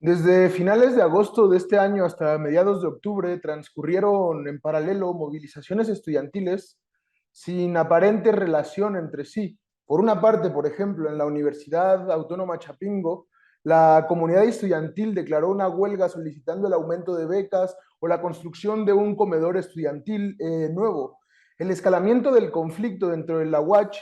Desde finales de agosto de este año hasta mediados de octubre transcurrieron en paralelo movilizaciones estudiantiles sin aparente relación entre sí. Por una parte, por ejemplo, en la Universidad Autónoma Chapingo, la comunidad estudiantil declaró una huelga solicitando el aumento de becas o la construcción de un comedor estudiantil nuevo. El escalamiento del conflicto dentro de la UACH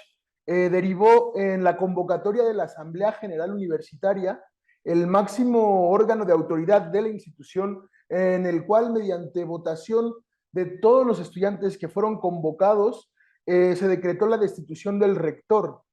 derivó en la convocatoria de la Asamblea General Universitaria, el máximo órgano de autoridad de la institución, en el cual mediante votación de todos los estudiantes que fueron convocados, se decretó la destitución del rector.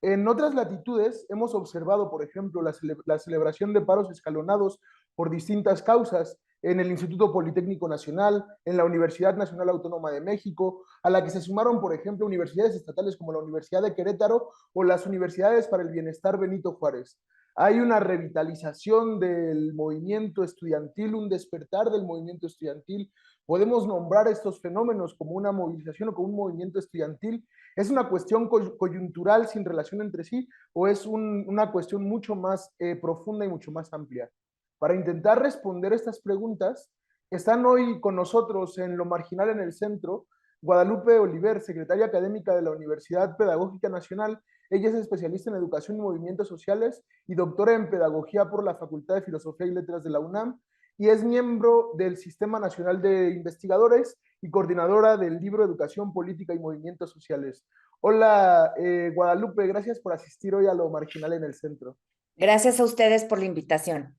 En otras latitudes hemos observado, por ejemplo, la celebración de paros escalonados por distintas causas en el Instituto Politécnico Nacional, en la Universidad Nacional Autónoma de México, a la que se sumaron, por ejemplo, universidades estatales como la Universidad de Querétaro o las Universidades para el Bienestar Benito Juárez. Hay una revitalización del movimiento estudiantil, un despertar del movimiento estudiantil. Podemos nombrar estos fenómenos como una movilización o como un movimiento estudiantil. ¿Es una cuestión coyuntural sin relación entre sí o es una cuestión mucho más profunda y mucho más amplia? Para intentar responder estas preguntas, están hoy con nosotros en Lo Marginal en el Centro Guadalupe Oliver, secretaria académica de la Universidad Pedagógica Nacional. Ella es especialista en educación y movimientos sociales y doctora en pedagogía por la Facultad de Filosofía y Letras de la UNAM, y es miembro del Sistema Nacional de Investigadores y coordinadora del libro Educación Política y Movimientos Sociales. Hola, Guadalupe, gracias por asistir hoy a Lo Marginal en el Centro. Gracias a ustedes por la invitación.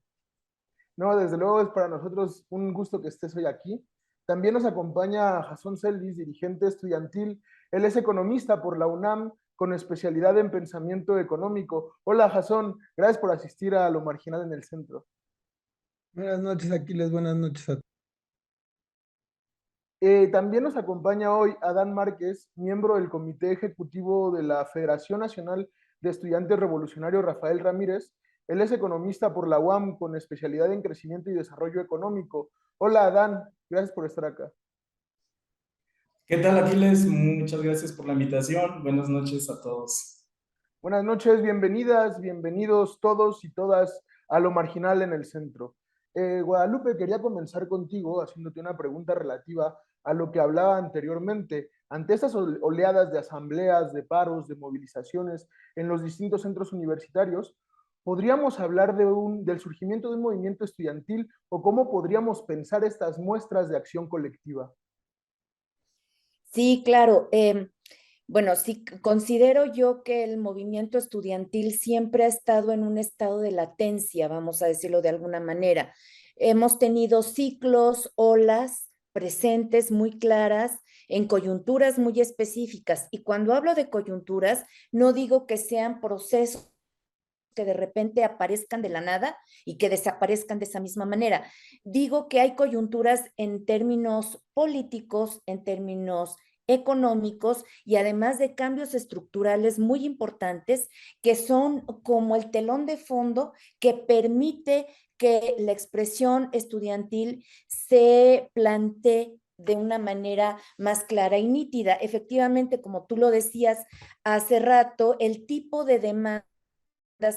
No, desde luego es para nosotros un gusto que estés hoy aquí. También nos acompaña Jasón Celis, dirigente estudiantil. Él es economista por la UNAM con especialidad en pensamiento económico. Hola, Jasón, gracias por asistir a Lo Marginal en el Centro. Buenas noches, Aquiles, buenas noches a todos. También nos acompaña hoy Adán Márquez, miembro del Comité Ejecutivo de la Federación Nacional de Estudiantes Revolucionarios Rafael Ramírez. Él es economista por la UAM con especialidad en crecimiento y desarrollo económico. Hola, Adán, gracias por estar acá. ¿Qué tal, Aquiles? Muchas gracias por la invitación. Buenas noches a todos. Buenas noches, bienvenidas, bienvenidos todos y todas a Lo Marginal en el Centro. Guadalupe, quería comenzar contigo haciéndote una pregunta relativa a lo que hablaba anteriormente. Ante estas oleadas de asambleas, de paros, de movilizaciones en los distintos centros universitarios, ¿podríamos hablar del surgimiento de un movimiento estudiantil o cómo podríamos pensar estas muestras de acción colectiva? Sí, claro. Bueno, sí, considero yo que el movimiento estudiantil siempre ha estado en un estado de latencia, vamos a decirlo de alguna manera. Hemos tenido ciclos, olas presentes muy claras en coyunturas muy específicas. Y cuando hablo de coyunturas, no digo que sean procesos que de repente aparezcan de la nada y que desaparezcan de esa misma manera. Digo que hay coyunturas en términos políticos, en términos económicos y además de cambios estructurales muy importantes que son como el telón de fondo que permite que la expresión estudiantil se plantee de una manera más clara y nítida. Efectivamente, como tú lo decías hace rato, el tipo de demanda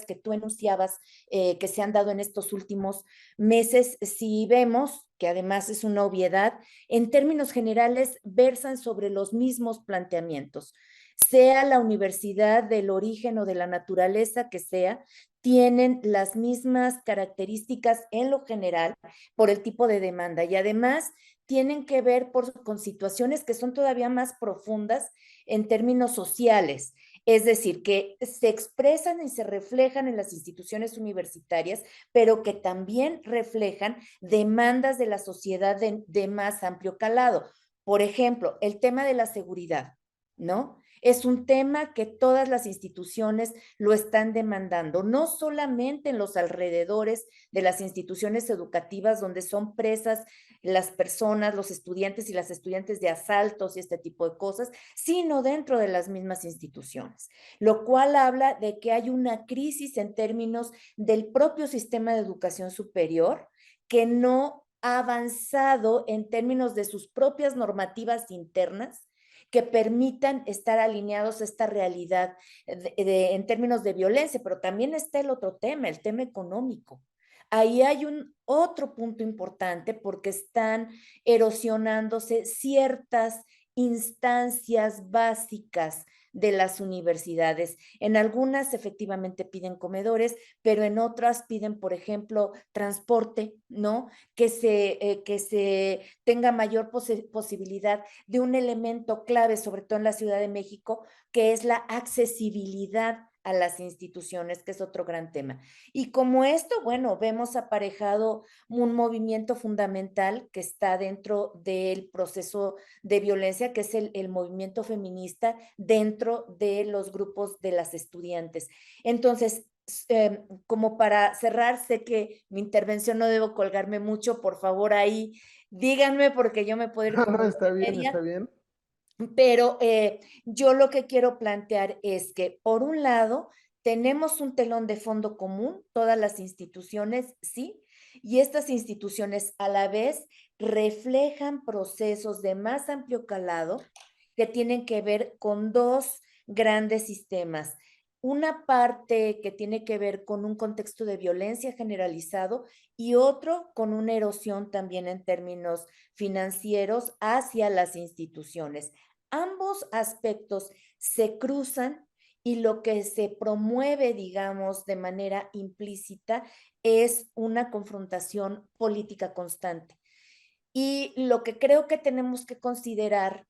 que tú enunciabas que se han dado en estos últimos meses, si vemos, que además es una obviedad, en términos generales versan sobre los mismos planteamientos. Sea la universidad del origen o de la naturaleza que sea, tienen las mismas características en lo general por el tipo de demanda y además tienen que ver con situaciones que son todavía más profundas en términos sociales. Es decir, que se expresan y se reflejan en las instituciones universitarias, pero que también reflejan demandas de la sociedad de más amplio calado. Por ejemplo, el tema de la seguridad, ¿no? Es un tema que todas las instituciones lo están demandando, no solamente en los alrededores de las instituciones educativas donde son presas las personas, los estudiantes y las estudiantes de asaltos y este tipo de cosas, sino dentro de las mismas instituciones, lo cual habla de que hay una crisis en términos del propio sistema de educación superior que no ha avanzado en términos de sus propias normativas internas que permitan estar alineados a esta realidad en términos de violencia, pero también está el otro tema, el tema económico. Ahí hay un otro punto importante porque están erosionándose ciertas instancias básicas de las universidades. En algunas efectivamente piden comedores, pero en otras piden, por ejemplo, transporte, ¿no? Que se tenga mayor posibilidad de un elemento clave, sobre todo en la Ciudad de México, que es la accesibilidad a las instituciones, que es otro gran tema. Y como esto, bueno, vemos aparejado un movimiento fundamental que está dentro del proceso de violencia, que es el movimiento feminista dentro de los grupos de las estudiantes. Entonces, como para cerrar, sé que mi intervención no debo colgarme mucho, por favor ahí díganme porque yo me puedo ir No, como no, está bien, media. está bien. Pero yo lo que quiero plantear es que, por un lado, tenemos un telón de fondo común, todas las instituciones, sí, y estas instituciones a la vez reflejan procesos de más amplio calado que tienen que ver con dos grandes sistemas. Una parte que tiene que ver con un contexto de violencia generalizado y otro con una erosión también en términos financieros hacia las instituciones. Ambos aspectos se cruzan y lo que se promueve, digamos, de manera implícita es una confrontación política constante. Y lo que creo que tenemos que considerar,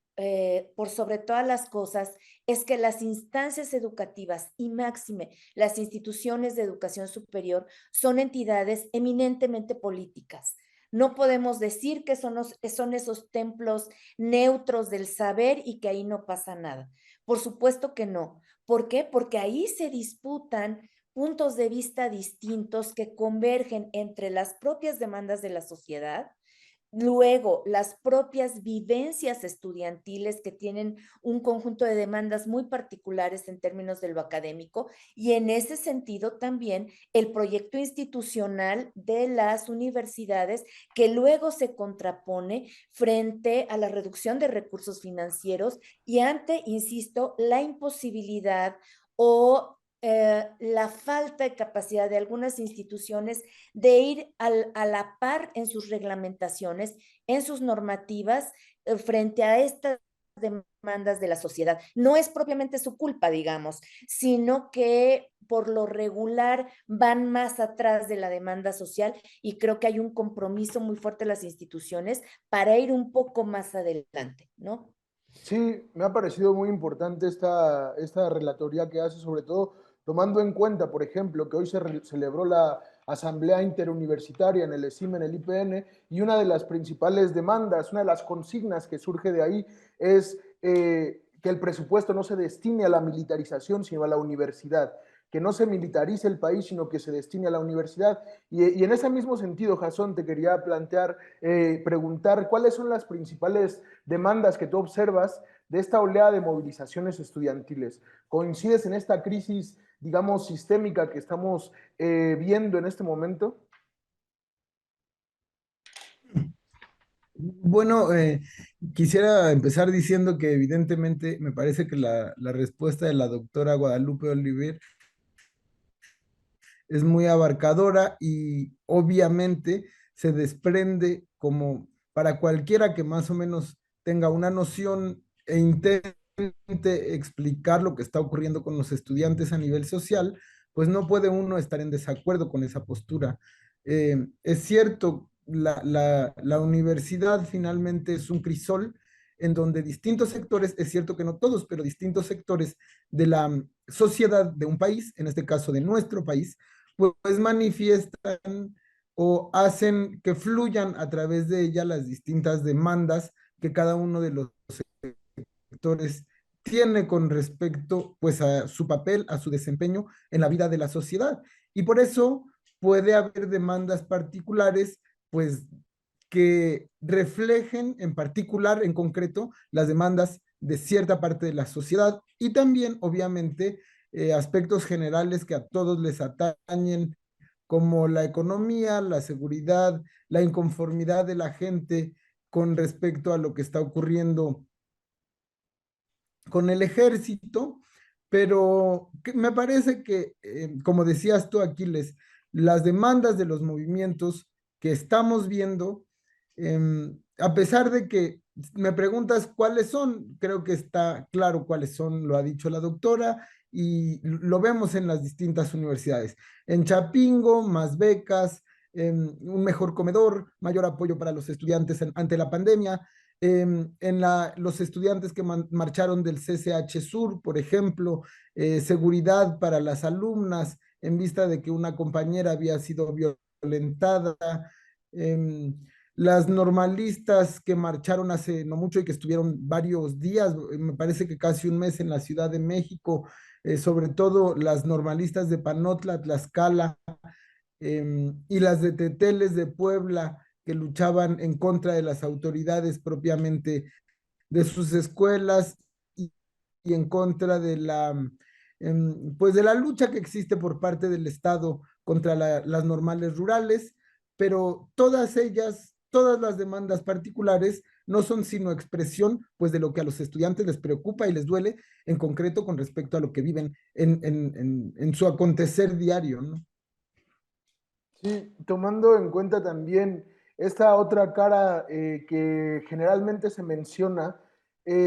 por sobre todas las cosas, es que las instancias educativas y máxime las instituciones de educación superior son entidades eminentemente políticas. No podemos decir que son esos templos neutros del saber y que ahí no pasa nada. Por supuesto que no. ¿Por qué? Porque ahí se disputan puntos de vista distintos que convergen entre las propias demandas de la sociedad. Luego, las propias vivencias estudiantiles que tienen un conjunto de demandas muy particulares en términos de lo académico y en ese sentido también el proyecto institucional de las universidades que luego se contrapone frente a la reducción de recursos financieros y ante, insisto, la imposibilidad o la falta de capacidad de algunas instituciones de ir a la par en sus reglamentaciones, en sus normativas, frente a estas demandas de la sociedad. No es propiamente su culpa, digamos, sino que por lo regular van más atrás de la demanda social y creo que hay un compromiso muy fuerte de las instituciones para ir un poco más adelante, ¿no? Sí, me ha parecido muy importante esta relatoría que hace, sobre todo tomando en cuenta, por ejemplo, que hoy se celebró la Asamblea Interuniversitaria en el ESIM, en el IPN, y una de las principales demandas, una de las consignas que surge de ahí es que el presupuesto no se destine a la militarización, sino a la universidad, que no se militarice el país, sino que se destine a la universidad. Y en ese mismo sentido, Jasón, te quería plantear, preguntar cuáles son las principales demandas que tú observas de esta oleada de movilizaciones estudiantiles. ¿Coincides en esta crisis, digamos, sistémica que estamos viendo en este momento? Bueno, quisiera empezar diciendo que evidentemente me parece que la respuesta de la doctora Guadalupe Oliver es muy abarcadora y obviamente se desprende como para cualquiera que más o menos tenga una noción e intente explicar lo que está ocurriendo con los estudiantes a nivel social, pues no puede uno estar en desacuerdo con esa postura. Es cierto, la universidad finalmente es un crisol en donde distintos sectores, es cierto que no todos, pero distintos sectores de la sociedad de un país, en este caso de nuestro país, pues manifiestan o hacen que fluyan a través de ella las distintas demandas que cada uno de los sectores tiene con respecto pues a su papel, a su desempeño en la vida de la sociedad. Y por eso puede haber demandas particulares pues que reflejen en particular, en concreto, las demandas de cierta parte de la sociedad y también, obviamente, aspectos generales que a todos les atañen, como la economía, la seguridad, la inconformidad de la gente con respecto a lo que está ocurriendo con el ejército, pero me parece que, como decías tú, Aquiles, las demandas de los movimientos que estamos viendo, a pesar de que me preguntas cuáles son, creo que está claro cuáles son, lo ha dicho la doctora, y lo vemos en las distintas universidades. En Chapingo, más becas, un mejor comedor, mayor apoyo para los estudiantes ante la pandemia, los estudiantes que marcharon del CCH Sur, por ejemplo, seguridad para las alumnas en vista de que una compañera había sido violentada, eh, las normalistas que marcharon hace no mucho y que estuvieron varios días, me parece que casi un mes en la Ciudad de México, sobre todo las normalistas de Panotla, Tlaxcala, y las de Teteles de Puebla, que luchaban en contra de las autoridades propiamente de sus escuelas y en contra de pues de la lucha que existe por parte del Estado contra las normales rurales, pero todas ellas, todas las demandas particulares no son sino expresión pues de lo que a los estudiantes les preocupa y les duele en concreto con respecto a lo que viven en su acontecer diario, ¿no? Sí, tomando en cuenta también esta otra cara que generalmente se menciona,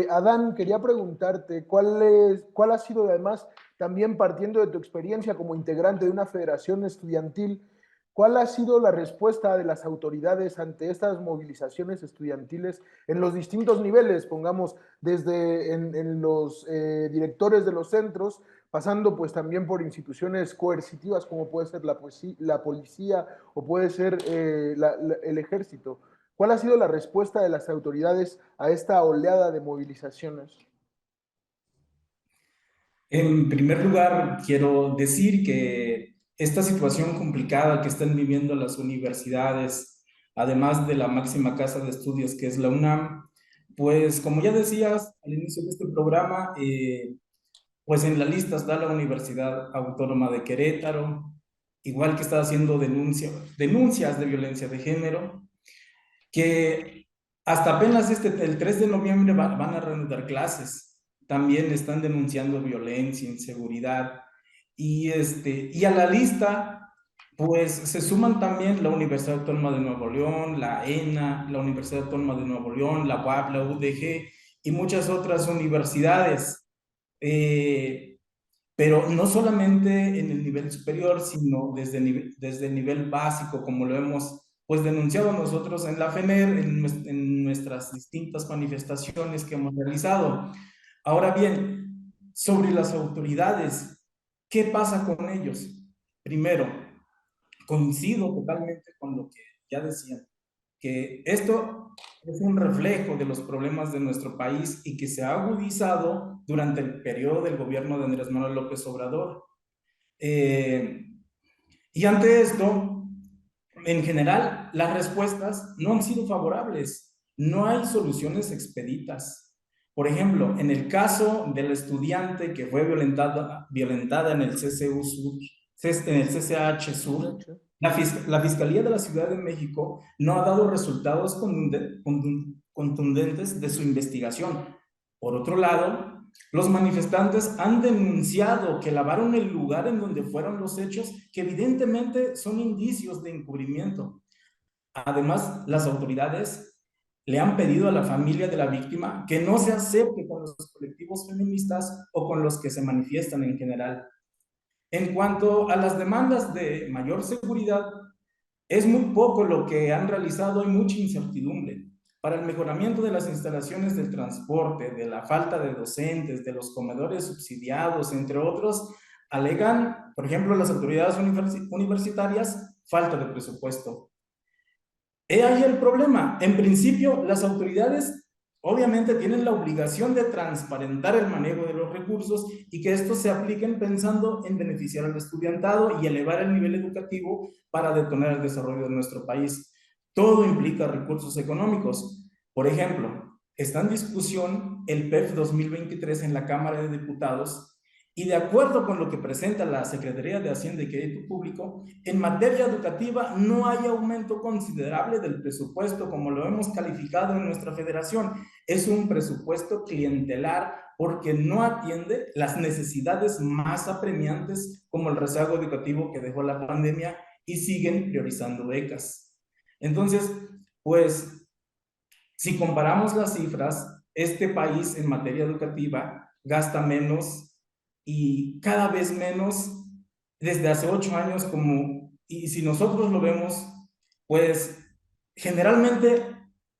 Adán, quería preguntarte cuál ha sido, además, también partiendo de tu experiencia como integrante de una federación estudiantil, cuál ha sido la respuesta de las autoridades ante estas movilizaciones estudiantiles en los distintos niveles, pongamos desde en los directores de los centros, pasando pues también por instituciones coercitivas como puede ser la policía o puede ser el ejército. ¿Cuál ha sido la respuesta de las autoridades a esta oleada de movilizaciones? En primer lugar, quiero decir que esta situación complicada que están viviendo las universidades, además de la máxima casa de estudios que es la UNAM, pues como ya decías al inicio de este programa, pues en la lista está la Universidad Autónoma de Querétaro, igual que está haciendo denuncias de violencia de género, que hasta apenas el 3 de noviembre van a reanudar clases. También están denunciando violencia, inseguridad. Y a la lista, pues se suman también la Universidad Autónoma de Nuevo León, la ENA, la Universidad Autónoma de Nuevo León, la UAP, la UDG y muchas otras universidades. Pero no solamente en el nivel superior, sino desde el nivel básico, como lo hemos pues denunciado nosotros en la FENER, en nuestras distintas manifestaciones que hemos realizado. Ahora bien, sobre las autoridades, ¿qué pasa con ellos? Primero, coincido totalmente con lo que ya decían, que esto es un reflejo de los problemas de nuestro país y que se ha agudizado durante el periodo del gobierno de Andrés Manuel López Obrador. Eh, y ante esto, en general, las respuestas no han sido favorables. No hay soluciones expeditas. Por ejemplo, en el caso del estudiante que fue violentada en el CCU Sur, en el CCH Sur, la Fiscalía de la Ciudad de México no ha dado resultados contundentes de su investigación. Por otro lado, los manifestantes han denunciado que lavaron el lugar en donde fueron los hechos, que evidentemente son indicios de encubrimiento. Además, las autoridades le han pedido a la familia de la víctima que no se acerque con los colectivos feministas o con los que se manifiestan en general. En cuanto a las demandas de mayor seguridad, es muy poco lo que han realizado, hay mucha incertidumbre. Para el mejoramiento de las instalaciones del transporte, de la falta de docentes, de los comedores subsidiados, entre otros, alegan, por ejemplo, las autoridades universitarias, falta de presupuesto. He ahí el problema. En principio, las autoridades obviamente tienen la obligación de transparentar el manejo de los recursos y que estos se apliquen pensando en beneficiar al estudiantado y elevar el nivel educativo para detonar el desarrollo de nuestro país. Todo implica recursos económicos. Por ejemplo, está en discusión el PEF 2023 en la Cámara de Diputados y de acuerdo con lo que presenta la Secretaría de Hacienda y Crédito Público, en materia educativa no hay aumento considerable del presupuesto como lo hemos calificado en nuestra federación. Es un presupuesto clientelar porque no atiende las necesidades más apremiantes como el rezago educativo que dejó la pandemia y siguen priorizando becas. Entonces, pues, si comparamos las cifras, este país en materia educativa gasta menos y cada vez menos desde hace 8 años y si nosotros lo vemos, pues generalmente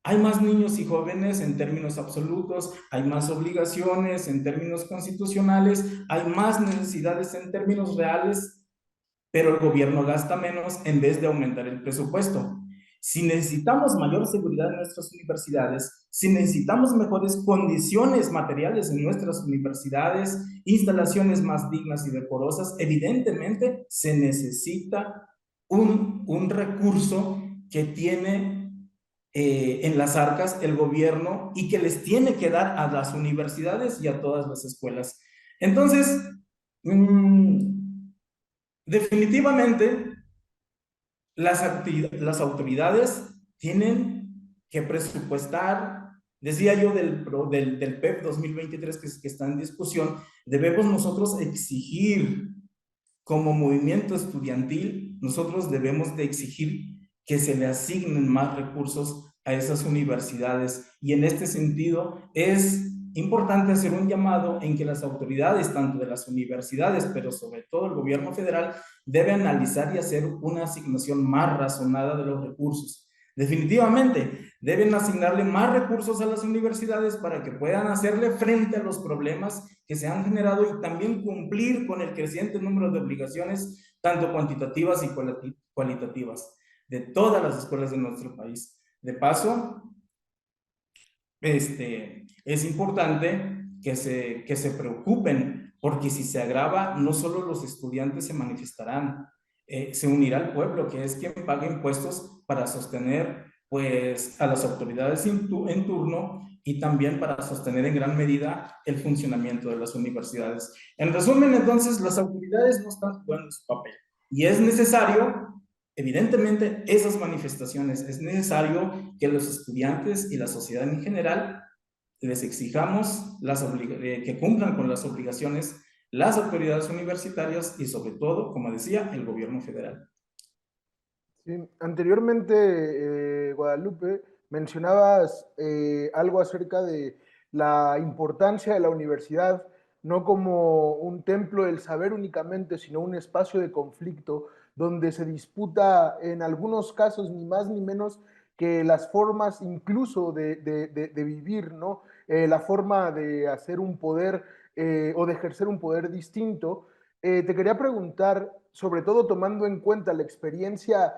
hay más niños y jóvenes en términos absolutos, hay más obligaciones en términos constitucionales, hay más necesidades en términos reales, pero el gobierno gasta menos en vez de aumentar el presupuesto. Si necesitamos mayor seguridad en nuestras universidades, si necesitamos mejores condiciones materiales en nuestras universidades, instalaciones más dignas y decorosas, evidentemente se necesita un recurso que tiene en las arcas el gobierno y que les tiene que dar a las universidades y a todas las escuelas. Entonces, definitivamente, las autoridades tienen que presupuestar, decía yo del PEP 2023 que está en discusión, debemos nosotros exigir como movimiento estudiantil, nosotros debemos de exigir que se le asignen más recursos a esas universidades y en este sentido es importante hacer un llamado en que las autoridades, tanto de las universidades, pero sobre todo el gobierno federal, debe analizar y hacer una asignación más razonada de los recursos. Definitivamente, deben asignarle más recursos a las universidades para que puedan hacerle frente a los problemas que se han generado y también cumplir con el creciente número de obligaciones, tanto cuantitativas y cualitativas, de todas las escuelas de nuestro país. De paso, es importante que se preocupen, porque si se agrava, no solo los estudiantes se manifestarán, se unirá el pueblo, que es quien paga impuestos para sostener pues a las autoridades en turno y también para sostener en gran medida el funcionamiento de las universidades. En resumen, entonces, las autoridades no están jugando su papel y es necesario, evidentemente, esas manifestaciones, es necesario que los estudiantes y la sociedad en general les exijamos que cumplan con las obligaciones las autoridades universitarias y sobre todo, como decía, el gobierno federal. Sí, anteriormente, Guadalupe, mencionabas algo acerca de la importancia de la universidad, no como un templo del saber únicamente, sino un espacio de conflicto donde se disputa en algunos casos ni más ni menos que las formas incluso de vivir, ¿no? La forma de hacer un poder o de ejercer un poder distinto. Te quería preguntar, sobre todo tomando en cuenta la experiencia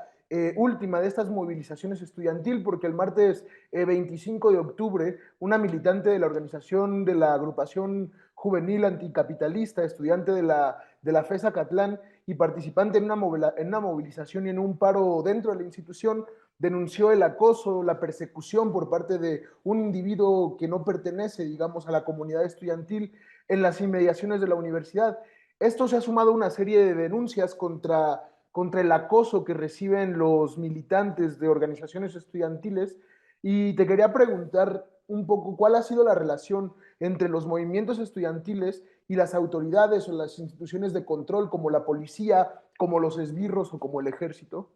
última de estas movilizaciones estudiantil, porque el martes 25 de octubre, una militante de la organización de la agrupación juvenil anticapitalista, estudiante de la FES Acatlán y participante en una movilización y en un paro dentro de la institución, denunció el acoso, la persecución por parte de un individuo que no pertenece, digamos, a la comunidad estudiantil en las inmediaciones de la universidad. Esto se ha sumado a una serie de denuncias contra el acoso que reciben los militantes de organizaciones estudiantiles y te quería preguntar un poco cuál ha sido la relación entre los movimientos estudiantiles y las autoridades o las instituciones de control como la policía, como los esbirros o como el ejército.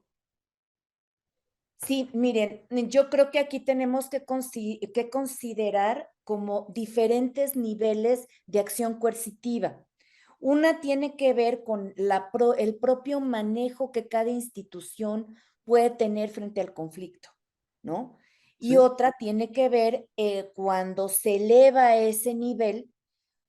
Sí, miren, yo creo que aquí tenemos que considerar como diferentes niveles de acción coercitiva. Una tiene que ver con el propio manejo que cada institución puede tener frente al conflicto, ¿no? Y Sí, otra tiene que ver cuando se eleva a ese nivel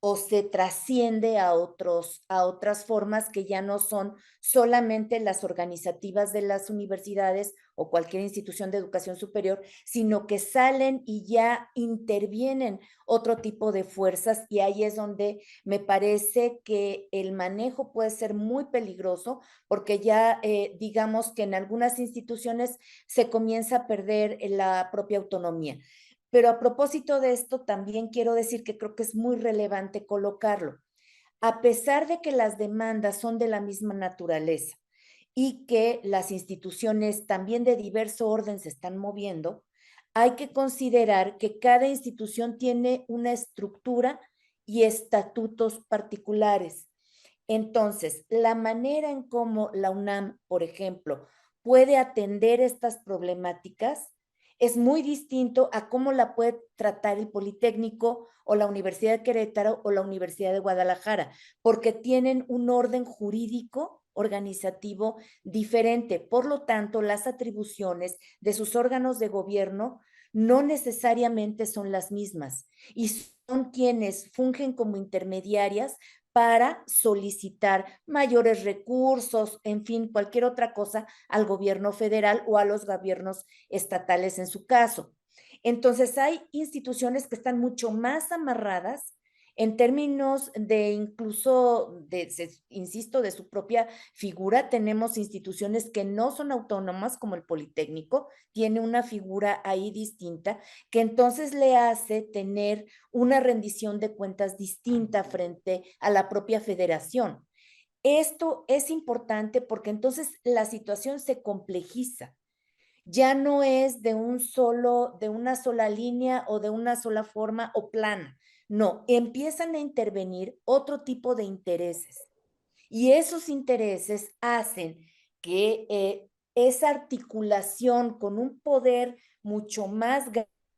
o se trasciende a otras formas que ya no son solamente las organizativas de las universidades o cualquier institución de educación superior, sino que salen y ya intervienen otro tipo de fuerzas, y ahí es donde me parece que el manejo puede ser muy peligroso, porque ya digamos que en algunas instituciones se comienza a perder la propia autonomía. Pero a propósito de esto, también quiero decir que creo que es muy relevante colocarlo. A pesar de que las demandas son de la misma naturaleza y que las instituciones también de diverso orden se están moviendo, hay que considerar que cada institución tiene una estructura y estatutos particulares. Entonces, la manera en cómo la UNAM, por ejemplo, puede atender estas problemáticas es muy distinto a cómo la puede tratar el Politécnico o la Universidad de Querétaro o la Universidad de Guadalajara, porque tienen un orden jurídico organizativo diferente. Por lo tanto, las atribuciones de sus órganos de gobierno no necesariamente son las mismas, y son quienes fungen como intermediarias para solicitar mayores recursos, en fin, cualquier otra cosa al gobierno federal o a los gobiernos estatales en su caso. Entonces, hay instituciones que están mucho más amarradas en términos de incluso, insisto, de su propia figura. Tenemos instituciones que no son autónomas, como el Politécnico, tiene una figura ahí distinta, que entonces le hace tener una rendición de cuentas distinta frente a la propia federación. Esto es importante porque entonces la situación se complejiza. Ya no es de una sola línea o de una sola forma o plana. No, empiezan a intervenir otro tipo de intereses. Y esos intereses hacen que esa articulación con un poder mucho más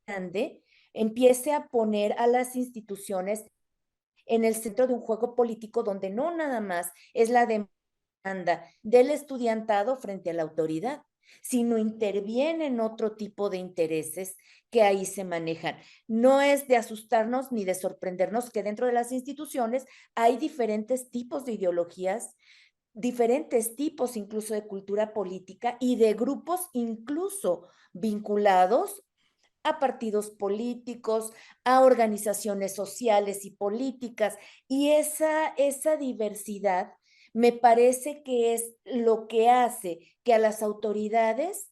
grande empiece a poner a las instituciones en el centro de un juego político donde no nada más es la demanda del estudiantado frente a la autoridad, sino intervienen otro tipo de intereses que ahí se manejan. No es de asustarnos ni de sorprendernos que dentro de las instituciones hay diferentes tipos de ideologías, diferentes tipos incluso de cultura política y de grupos incluso vinculados a partidos políticos, a organizaciones sociales y políticas. Y esa diversidad me parece que es lo que hace que a las autoridades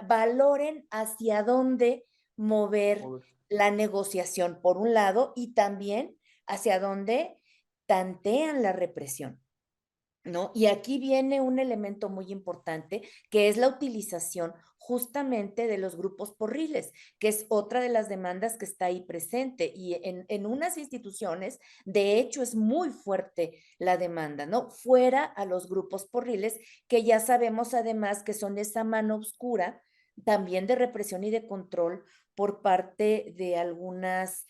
valoren hacia dónde mover la negociación, por un lado, y también hacia dónde tantean la represión, ¿no? Y aquí viene un elemento muy importante, que es la utilización justamente de los grupos porriles, que es otra de las demandas que está ahí presente. Y en unas instituciones, de hecho, es muy fuerte la demanda, ¿no? Fuera a los grupos porriles, que ya sabemos además que son esa mano oscura también de represión y de control por parte de algunos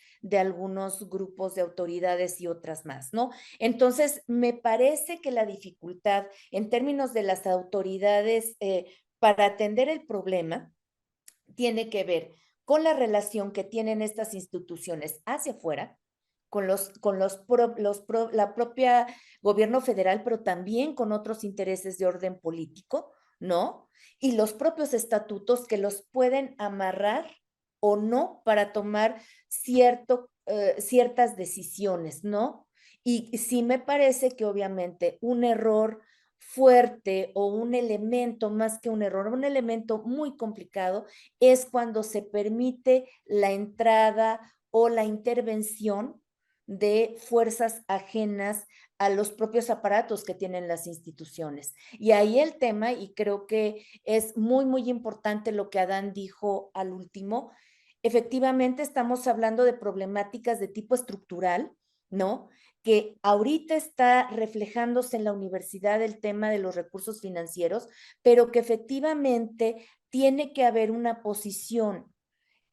grupos de autoridades y otras más, ¿no? Entonces, me parece que la dificultad en términos de las autoridades para atender el problema tiene que ver con la relación que tienen estas instituciones hacia afuera, con la propia gobierno federal, pero también con otros intereses de orden político, ¿no? Y los propios estatutos que los pueden amarrar o no para tomar ciertas decisiones, ¿no? Y sí me parece que obviamente un error fuerte o un elemento, más que un error, un elemento muy complicado, es cuando se permite la entrada o la intervención de fuerzas ajenas a los propios aparatos que tienen las instituciones. Y ahí el tema, y creo que es muy, muy importante lo que Adán dijo al último, efectivamente estamos hablando de problemáticas de tipo estructural, ¿no? Que ahorita está reflejándose en la universidad el tema de los recursos financieros, pero que efectivamente tiene que haber una posición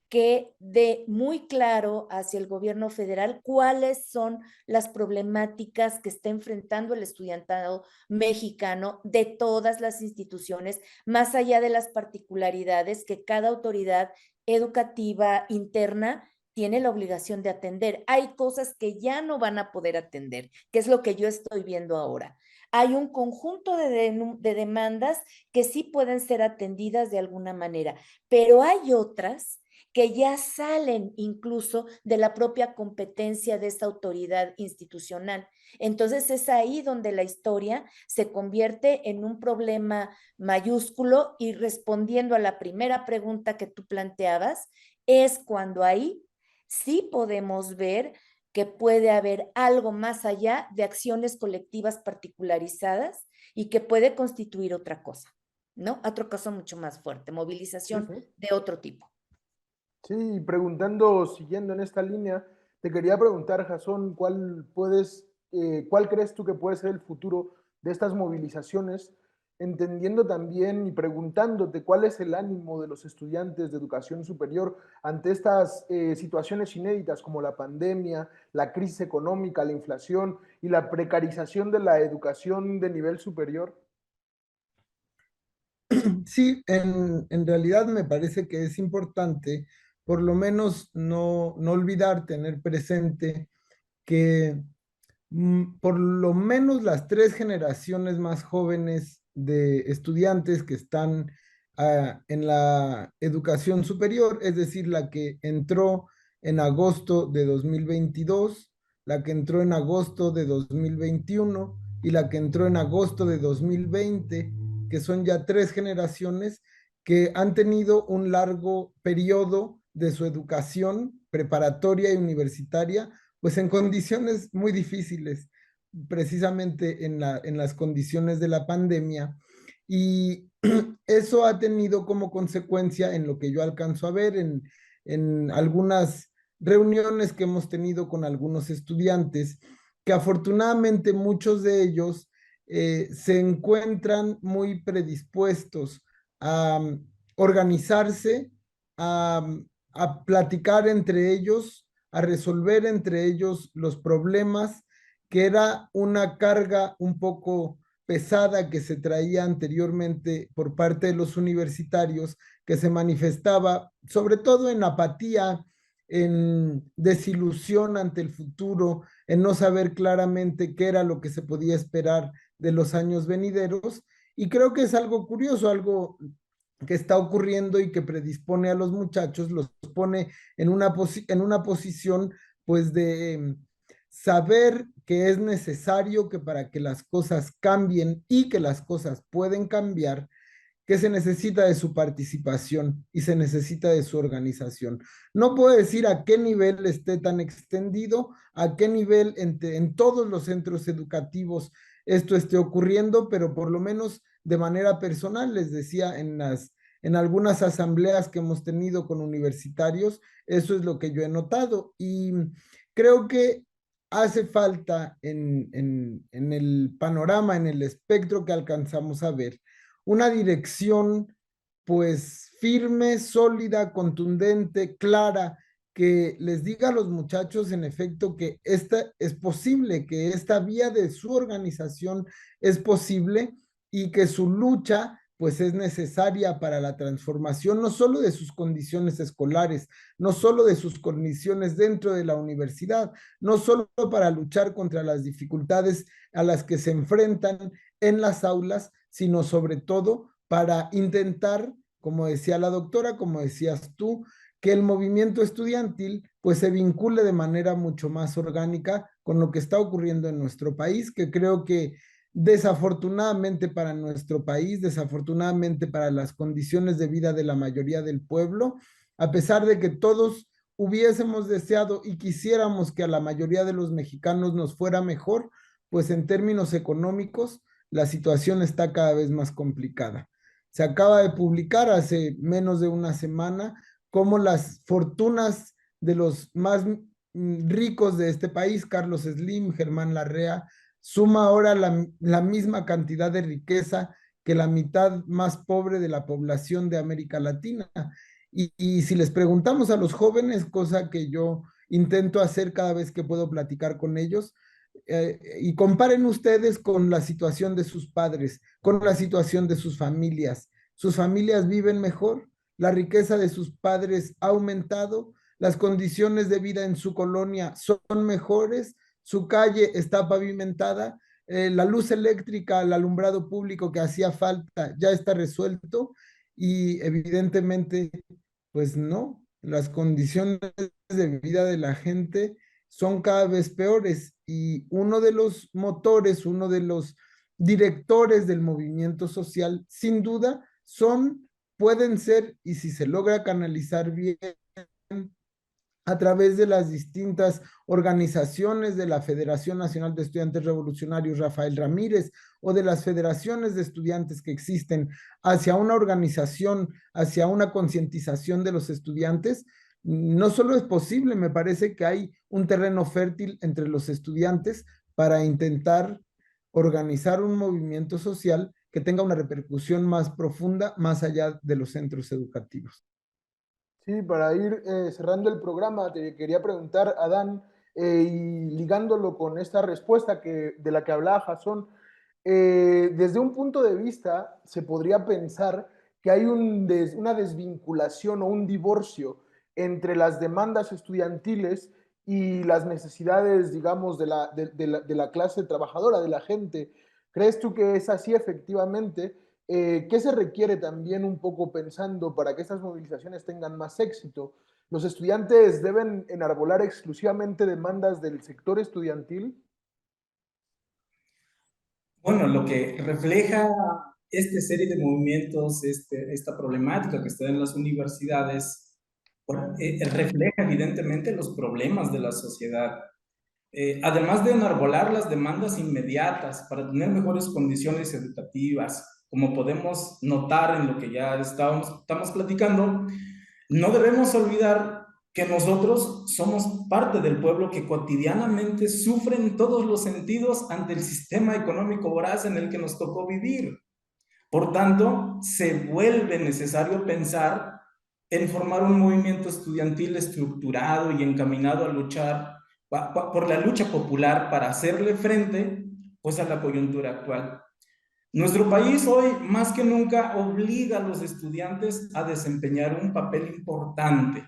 que dé muy claro hacia el gobierno federal cuáles son las problemáticas que está enfrentando el estudiantado mexicano de todas las instituciones, más allá de las particularidades que cada autoridad educativa interna tiene la obligación de atender. Hay cosas que ya no van a poder atender, que es lo que yo estoy viendo ahora. Hay un conjunto de demandas que sí pueden ser atendidas de alguna manera, pero hay otras que ya salen incluso de la propia competencia de esta autoridad institucional. Entonces es ahí donde la historia se convierte en un problema mayúsculo, y respondiendo a la primera pregunta que tú planteabas, es cuando ahí sí podemos ver que puede haber algo más allá de acciones colectivas particularizadas y que puede constituir otra cosa, ¿no? Otro caso mucho más fuerte, Sí, movilización sí. de otro tipo. Sí, preguntando, siguiendo en esta línea, te quería preguntar, Jasón, ¿cuál crees tú que puede ser el futuro de estas movilizaciones? Entendiendo también y preguntándote cuál es el ánimo de los estudiantes de educación superior ante estas situaciones inéditas como la pandemia, la crisis económica, la inflación y la precarización de la educación de nivel superior. Sí, en realidad me parece que es importante por lo menos no olvidar, tener presente que por lo menos las tres generaciones más jóvenes de estudiantes que están en la educación superior, es decir, la que entró en agosto de 2022, la que entró en agosto de 2021 y la que entró en agosto de 2020, que son ya tres generaciones que han tenido un largo periodo de su educación preparatoria y universitaria pues en condiciones muy difíciles, precisamente en las condiciones de la pandemia. Y eso ha tenido como consecuencia, en lo que yo alcanzo a ver, en algunas reuniones que hemos tenido con algunos estudiantes, que afortunadamente muchos de ellos se encuentran muy predispuestos a organizarse, a, a platicar entre ellos, a resolver entre ellos los problemas, que era una carga un poco pesada que se traía anteriormente por parte de los universitarios, que se manifestaba sobre todo en apatía, en desilusión ante el futuro, en no saber claramente qué era lo que se podía esperar de los años venideros. Y creo que es algo curioso, algo que está ocurriendo y que predispone a los muchachos, los pone en una posición pues de saber que es necesario que para que las cosas cambien y que las cosas pueden cambiar, que se necesita de su participación y se necesita de su organización. No puedo decir a qué nivel esté tan extendido, a qué nivel en todos los centros educativos esto esté ocurriendo, pero por lo menos de manera personal, les decía en algunas asambleas que hemos tenido con universitarios, eso es lo que yo he notado y creo que hace falta en el panorama, en el espectro que alcanzamos a ver, una dirección pues firme, sólida, contundente, clara, que les diga a los muchachos en efecto que esta es posible, que esta vía de su organización es posible y que su lucha pues es necesaria para la transformación no solo de sus condiciones escolares, no solo de sus condiciones dentro de la universidad, no solo para luchar contra las dificultades a las que se enfrentan en las aulas, sino sobre todo para intentar, como decía la doctora, como decías tú, que el movimiento estudiantil pues se vincule de manera mucho más orgánica con lo que está ocurriendo en nuestro país, que creo que desafortunadamente para nuestro país, desafortunadamente para las condiciones de vida de la mayoría del pueblo, a pesar de que todos hubiésemos deseado y quisiéramos que a la mayoría de los mexicanos nos fuera mejor, pues en términos económicos la situación está cada vez más complicada. Se acaba de publicar hace menos de una semana cómo las fortunas de los más ricos de este país, Carlos Slim, Germán Larrea, suma ahora la misma cantidad de riqueza que la mitad más pobre de la población de América Latina. Y si les preguntamos a los jóvenes, cosa que yo intento hacer cada vez que puedo platicar con ellos, y comparen ustedes con la situación de sus padres, con la situación de sus familias. ¿Sus familias viven mejor? ¿La riqueza de sus padres ha aumentado? las condiciones de vida en su colonia son mejores, su calle está pavimentada, la luz eléctrica, el alumbrado público que hacía falta ya está resuelto y evidentemente, pues no, las condiciones de vida de la gente son cada vez peores y uno de los motores, uno de los directores del movimiento social, sin duda, pueden ser, y si se logra canalizar bien, a través de las distintas organizaciones de la Federación Nacional de Estudiantes Revolucionarios Rafael Ramírez o de las federaciones de estudiantes que existen hacia una organización, hacia una concientización de los estudiantes, no solo es posible, me parece que hay un terreno fértil entre los estudiantes para intentar organizar un movimiento social que tenga una repercusión más profunda más allá de los centros educativos. Sí, para ir cerrando el programa, te quería preguntar, Adán, y ligándolo con esta respuesta de la que hablaba Jasón, desde un punto de vista se podría pensar que hay una desvinculación o un divorcio entre las demandas estudiantiles y las necesidades, digamos, de la clase trabajadora, de la gente. ¿Crees tú que es así efectivamente? ¿Qué se requiere también un poco pensando para que estas movilizaciones tengan más éxito? ¿Los estudiantes deben enarbolar exclusivamente demandas del sector estudiantil? Bueno, lo que refleja esta serie de movimientos, esta problemática que está en las universidades, bueno, refleja evidentemente los problemas de la sociedad. Además de enarbolar las demandas inmediatas para tener mejores condiciones educativas, como podemos notar en lo que ya estamos platicando, no debemos olvidar que nosotros somos parte del pueblo que cotidianamente sufre en todos los sentidos ante el sistema económico voraz en el que nos tocó vivir. Por tanto, se vuelve necesario pensar en formar un movimiento estudiantil estructurado y encaminado a luchar por la lucha popular para hacerle frente pues a la coyuntura actual. Nuestro país hoy más que nunca obliga a los estudiantes a desempeñar un papel importante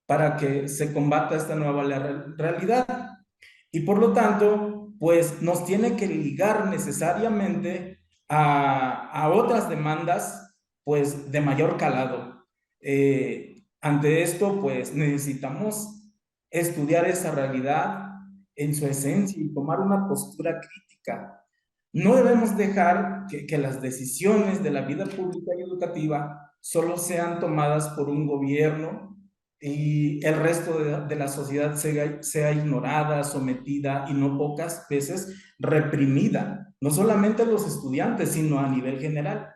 para que se combata esta nueva realidad y por lo tanto pues nos tiene que ligar necesariamente a otras demandas pues de mayor calado. Ante esto pues necesitamos estudiar esa realidad en su esencia y tomar una postura crítica. No debemos dejar que las decisiones de la vida pública y educativa solo sean tomadas por un gobierno y el resto de la sociedad sea ignorada, sometida y no pocas veces reprimida, no solamente los estudiantes, sino a nivel general.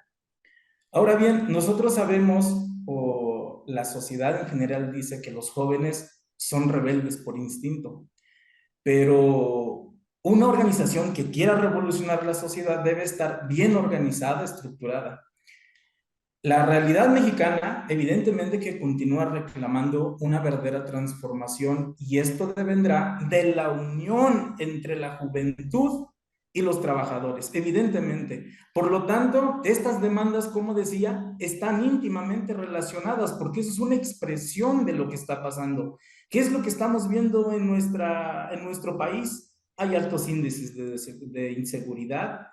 Ahora bien, nosotros sabemos, o la sociedad en general dice que los jóvenes son rebeldes por instinto, pero una organización que quiera revolucionar la sociedad debe estar bien organizada, estructurada. La realidad mexicana, evidentemente que continúa reclamando una verdadera transformación y esto devendrá de la unión entre la juventud y los trabajadores, evidentemente. Por lo tanto, estas demandas, como decía, están íntimamente relacionadas porque eso es una expresión de lo que está pasando. ¿Qué es lo que estamos viendo en nuestro país? Hay altos índices de inseguridad,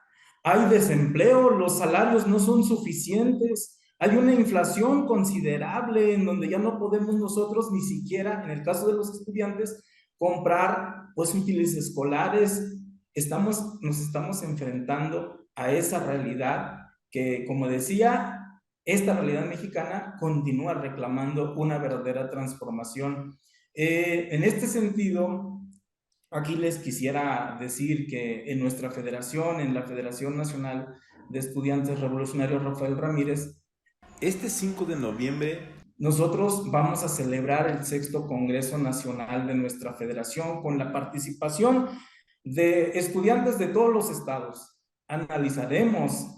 hay desempleo, los salarios no son suficientes. Hay una inflación considerable en donde ya no podemos nosotros ni siquiera, en el caso de los estudiantes, comprar pues útiles escolares. Nos estamos enfrentando a esa realidad que, como decía, esta realidad mexicana continúa reclamando una verdadera transformación. En este sentido, aquí les quisiera decir que en nuestra federación, en la Federación Nacional de Estudiantes Revolucionarios Rafael Ramírez, este 5 de noviembre nosotros vamos a celebrar el 6º Congreso Nacional de nuestra federación con la participación de estudiantes de todos los estados. Analizaremos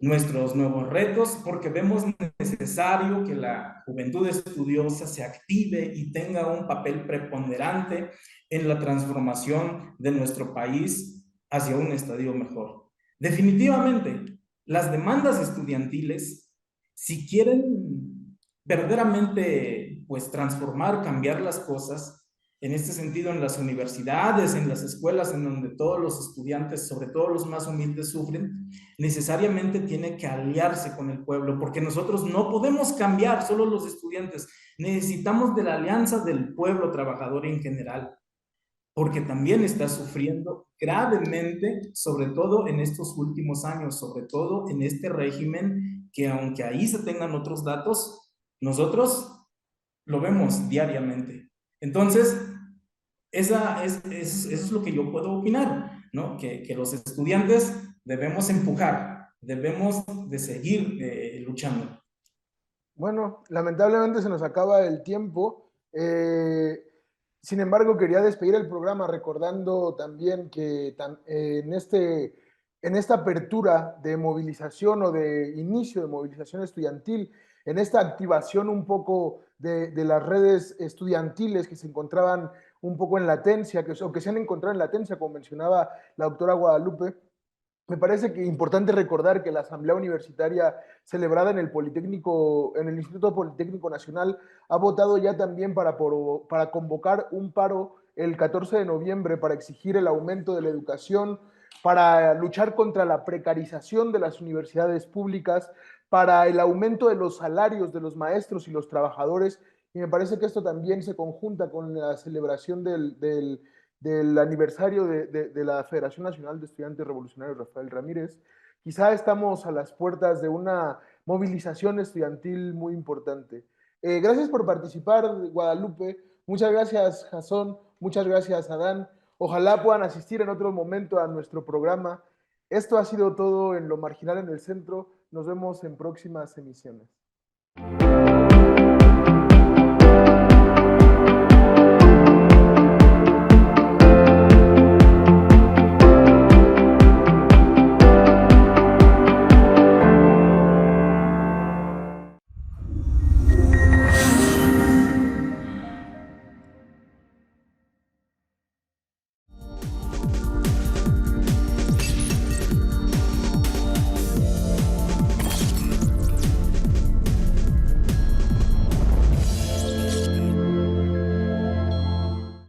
nuestros nuevos retos porque vemos necesario que la juventud estudiosa se active y tenga un papel preponderante en la transformación de nuestro país hacia un estadio mejor. Definitivamente, las demandas estudiantiles, si quieren verdaderamente pues transformar, cambiar las cosas. En este sentido, en las universidades, en las escuelas, en donde todos los estudiantes, sobre todo los más humildes, sufren, necesariamente tiene que aliarse con el pueblo, porque nosotros no podemos cambiar, solo los estudiantes. Necesitamos de la alianza del pueblo trabajador en general, porque también está sufriendo gravemente, sobre todo en estos últimos años, sobre todo en este régimen que, aunque ahí se tengan otros datos, nosotros lo vemos diariamente. Entonces, eso es lo que yo puedo opinar, ¿no? Que los estudiantes debemos empujar, debemos de seguir luchando. Bueno, lamentablemente se nos acaba el tiempo. Sin embargo, quería despedir el programa recordando también que en esta apertura de movilización o de inicio de movilización estudiantil, en esta activación un poco de las redes estudiantiles que se encontraban un poco en latencia, o que se han encontrado en latencia, como mencionaba la doctora Guadalupe, me parece que es importante recordar que la Asamblea Universitaria celebrada en el Politécnico, en el Instituto Politécnico Nacional, ha votado ya también para convocar un paro el 14 de noviembre para exigir el aumento de la educación, para luchar contra la precarización de las universidades públicas, para el aumento de los salarios de los maestros y los trabajadores. Y me parece que esto también se conjunta con la celebración del aniversario de la Federación Nacional de Estudiantes Revolucionarios Rafael Ramírez. Quizá estamos a las puertas de una movilización estudiantil muy importante. Gracias por participar, Guadalupe. Muchas gracias, Jasón. Muchas gracias, Adán. Ojalá puedan asistir en otro momento a nuestro programa. Esto ha sido todo en Lo Marginal en el Centro. Nos vemos en próximas emisiones.